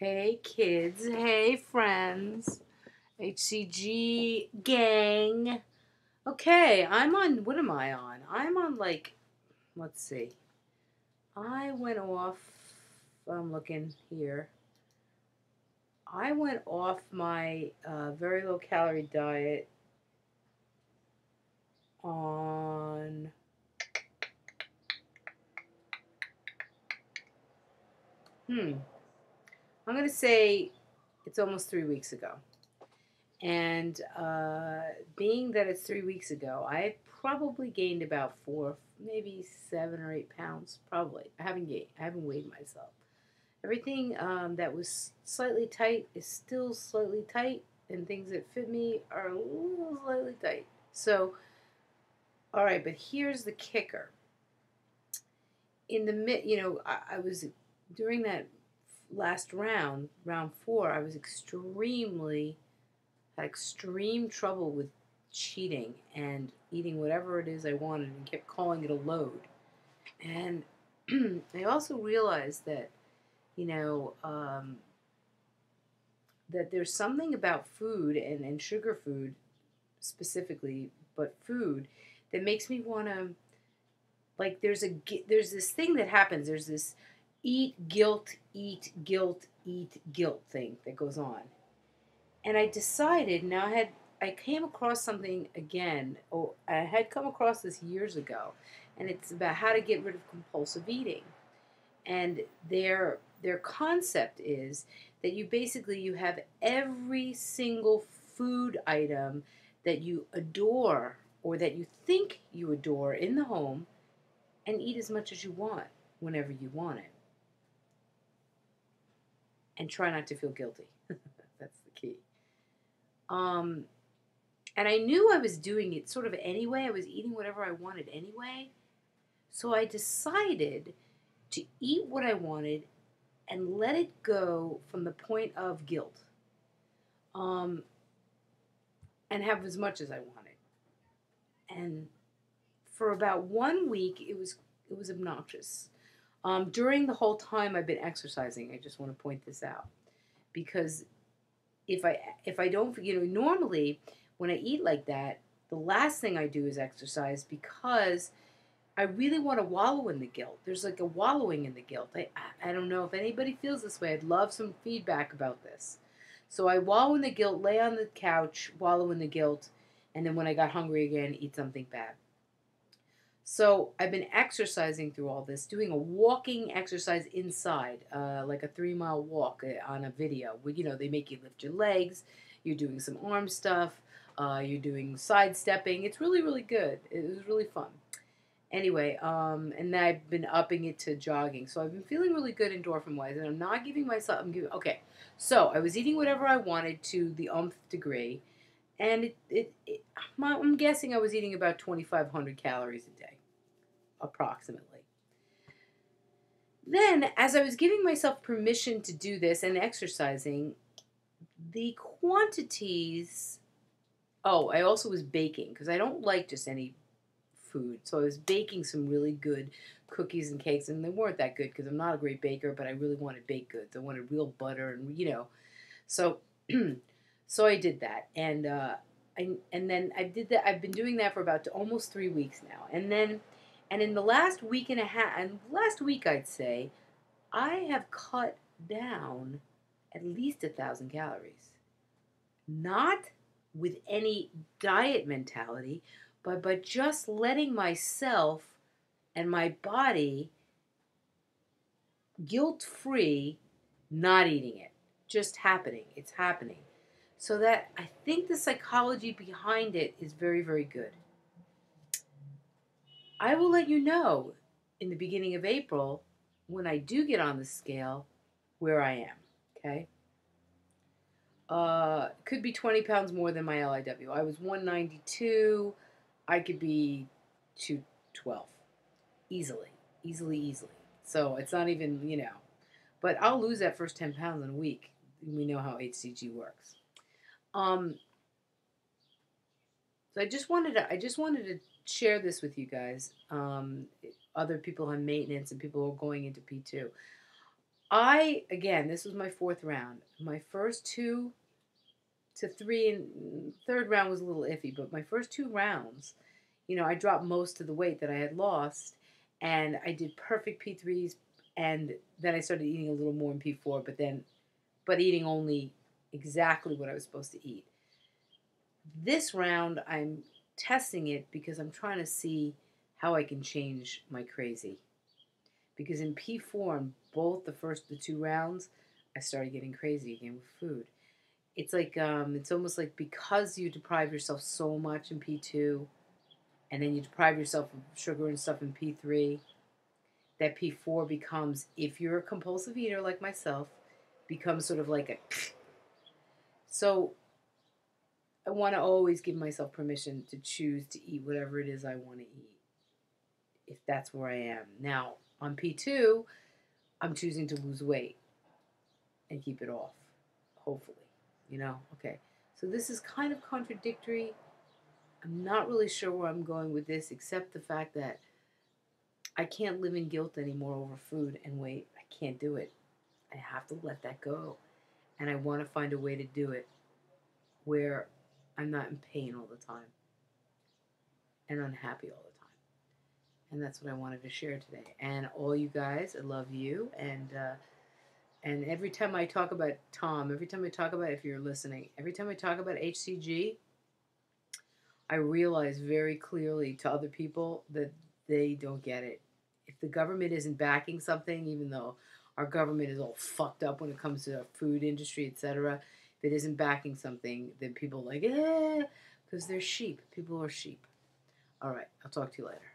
Hey kids, hey friends, HCG gang. Okay, I'm on, what am I on? I'm on let's see. I went off, I'm looking here. I went off my very low calorie diet on, I'm going to say it's almost 3 weeks ago. And being that it's 3 weeks ago, I probably gained about 4, maybe 7 or 8 pounds. Probably. I haven't gained. I haven't weighed myself. Everything that was slightly tight is still slightly tight, and things that fit me are a little slightly tight. So, all right, but here's the kicker. In the I was during that last round 4. I was had extreme trouble with cheating and eating whatever it is I wanted and kept calling it a load. And I also realized that, you know, that there's something about food and sugar food specifically, but food that makes me want to, like, there's this thing that happens. There's this eat guilt, eat guilt, eat guilt thing that goes on. And I decided, I came across something again. Oh, I had come across this years ago, and it's about how to get rid of compulsive eating. And their concept is that you have every single food item that you adore or that you think you adore in the home, and eat as much as you want whenever you want it. And try not to feel guilty. That's the key. Um, And I knew I was doing it sort of anyway. I was eating whatever I wanted anyway. So I decided to eat what I wanted and let it go from the point of guilt. Um, and have as much as I wanted. And for about 1 week, it was obnoxious. During the whole time I've been exercising, I just want to point this out because if I don't, normally when I eat like that, the last thing I do is exercise because I really want to wallow in the guilt. There's like a wallowing in the guilt. I don't know if anybody feels this way. I'd love some feedback about this. So I wallow in the guilt, lay on the couch, wallow in the guilt, and then when I got hungry again, eat something bad. So I've been exercising through all this, doing a walking exercise inside, like a 3-mile walk on a video. They make you lift your legs. You're doing some arm stuff. You're doing sidestepping. It's really, really good. It was really fun. Anyway, and then I've been upping it to jogging. So I've been feeling really good endorphin-wise, and I'm not giving myself. Okay. So I was eating whatever I wanted to the umph degree, and I'm guessing I was eating about 2,500 calories a day, approximately. Then, as I was giving myself permission to do this and exercising, the quantities. Oh, I also was baking because I don't like just any food. So I was baking some really good cookies and cakes, and they weren't that good because I'm not a great baker, but I really wanted baked goods. I wanted real butter, and. So, so I did that, and then I did that. I've been doing that for about almost 3 weeks now, and in the last week and a half, and last week I'd say, I have cut down at least 1,000 calories. Not with any diet mentality, but just letting myself and my body guilt free not eating it. Just happening. It's happening. So that I think the psychology behind it is very, very good. I will let you know in the beginning of April when I do get on the scale where I am. Okay? Could be 20 pounds more than my LIW. I was 192. I could be 212. Easily. Easily, easily. So it's not even. But I'll lose that first 10 pounds in a week. We know how HCG works. So I just wanted to share this with you guys. Other people on maintenance and people who are going into P2. Again, this was my fourth round. My first 2 to 3 and third round was a little iffy, but my first 2 rounds, I dropped most of the weight that I had lost, and I did perfect P3s, and then I started eating a little more in P4, but eating only exactly what I was supposed to eat. This round, I'm testing it because I'm trying to see how I can change my crazy. Because in P4, in both the 2 rounds, I started getting crazy again with food. It's like it's almost like because you deprive yourself so much in P2, and then you deprive yourself of sugar and stuff in P3, that P4 becomes, if you're a compulsive eater like myself, becomes sort of like a. So I want to always give myself permission to choose to eat whatever it is I want to eat, if that's where I am. Now, on P2, I'm choosing to lose weight and keep it off, hopefully. Okay. So this is kind of contradictory. I'm not really sure where I'm going with this, except the fact that I can't live in guilt anymore over food and weight. I can't do it. I have to let that go. And I want to find a way to do it where I'm not in pain all the time and unhappy all the time. And that's what I wanted to share today. And all you guys, I love you. And every time I talk about Tom, every time I talk about, if you're listening, every time I talk about HCG, I realize very clearly to other people that they don't get it. If the government isn't backing something, even though our government is all fucked up when it comes to the food industry, etc., if it isn't backing something, then people are like, because they're sheep. People are sheep. All right, I'll talk to you later.